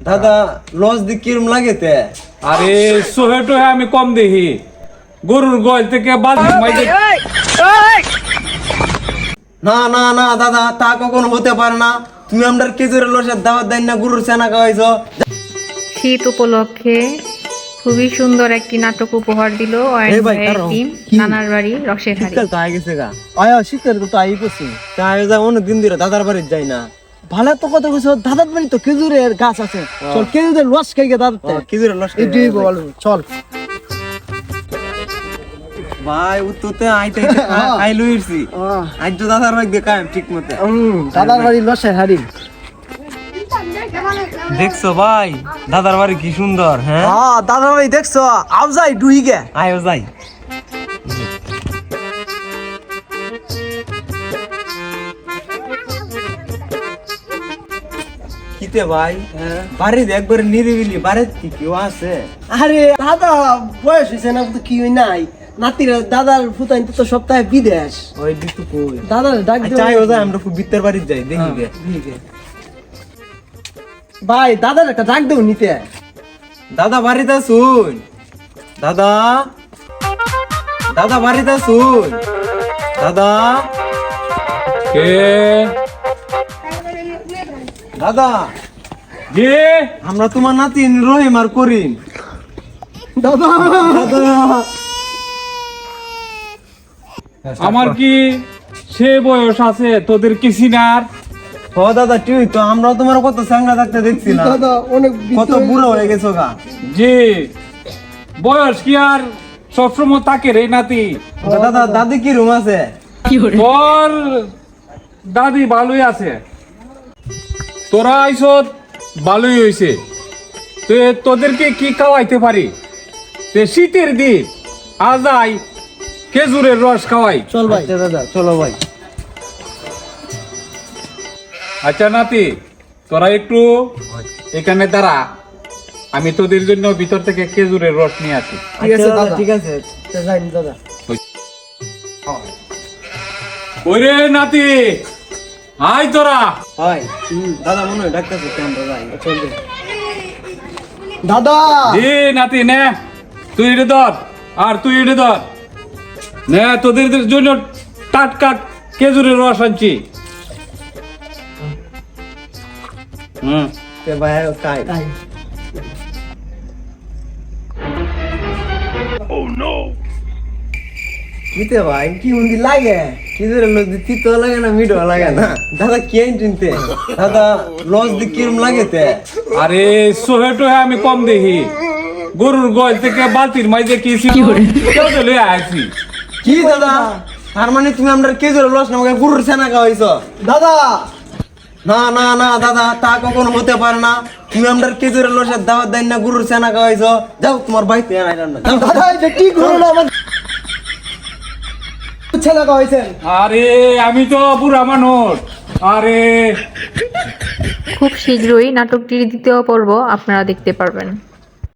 দাদা লস দি কিরম লাগেতে? আরে সোহেটো আমি কম দেখি গরুর গোয়াল থেকে বালতি মাইজে। না না না দাদা, তা কখনো হতে পারে না। তুমি আমার খেজুরের লসের দাওয়াত দেন না, গরুর সেনা খাওয়াইছো। শীত উপলক্ষে খুবই সুন্দর একটি নাটক উপহার দিল টিম নানার বাড়ি রসের হাড়ি। শীতকাল তো আই গেছে গা। আয়া শীতের তো আই পড়ছে। তাই যা অনেকদিন ধরে দাদার বাড়ি যাই না। ভালো তো কথা কইছো, দাদার বাড়ি তো খেজুরের গাছ আছে। চল খেজুরের রস খাইগে দাদাতে। খেজুরের লস এটাই বল, চল ভাই উত্তরতে আইতে আই লইছি। আজ তো দাদার বাড়ি দেখাম ঠিক মতে। দাদার বাড়ি রসের হাড়ি। দেখছো ভাই দাদার বাড়ি কি সুন্দর। হ্যাঁ হ্যাঁ দাদার বাড়ি দেখছো, আও যাই ডুহি গে। আয়ো যাই। কিতে ভাই বাড়ি একবারে নিরিবিলি, বাড়ির কি কেউ আছে? আরে দাদা বয়স হয়েছে না তো কি নাই, নাতির দাদার ফুতাইন তো সপ্তাহে বিদেশ। ওই দিতু কই দাদার ডাক দিও। চাই ও যাই, আমরা খুব বিত্তের বাড়ি যাই দেখি গে। ভাই দাদার একটা ডাক দেও নিতে। দাদা বাড়িতে শুন, দাদা দাদা বাড়িতে শুন, দাদা কে দাদা জি আমরা তোমার নাতি রহিম আর করিম। দাদা আমার কি সে বয়স আছে তোদের কি চিনার? ও দাদা তুই তো আমরাও তোমার কত সাংরা থাকতে দেখছি না, দাদা অনেক কত বুড়ো হয়ে গেছো গা। জি বয়স কি আর সবসময় তাকে রে নাতি? দাদা দাদি কি রুম আছে? তোর দাদি ভালোই আছে, তোরা আইসত ভালোই হয়েছে। তোদেরকে কি খাওয়াইতে পারি? শীতের দিন আজাই খেজুরের রস খাওয়াই। চল ভাই। আচ্ছা দাদা চলো ভাই। আচ্ছা নাতি তোরা একটু এখানে দাঁড়া, আমি তোদের জন্য ভিতর থেকে খেজুরের রস নিয়ে আসি। ঠিক আছে আচ্ছা দাদা, ঠিক আছে। যাই দাদা। ওরে নাতি আয় তোরা। হয় দাদা মনে হয় ডাক্তার আমরা যাই। চল দে। দাদা জি নাতি নে, তুই এটা ধর আর তুই এটা ধর নে, তোদের জন্য টাটকা খেজুরের রস আনছি। তে ভাই কাই তাই। কিতে ভাই কি উন্দি লাগে? কিদের লস দি তিতো লাগে না মিঠো লাগে না? দাদা কি চিনতে? দাদা লস দি কিরম লাগেতে? আরে সোহেটো আমি কম দেখি গরুর গোয়াল থেকে বালতির মাইজে কি লয়ে আসি। কি দাদা তার মানে তুমি আমরা কেজুর লস না আমাকে গরুর সেনা খাওয়াইছো? দাদা না না না দাদা, তা কখনো হতে পারে না। তুমি আমরা কেজুরের লসের দাওয়াত দেন না, গরুর সেনা খাওয়াইছো। যাও তোমার বাড়িতে আনাইলাম না। যাও। দাদা এটা কি করো না আমার ছেলে কইছেন। আরে আমি তো বুড়া মানুষ। আরে খুব শীঘ্রই নাটকটির দ্বিতীয় পর্ব আপনারা দেখতে পারবেন।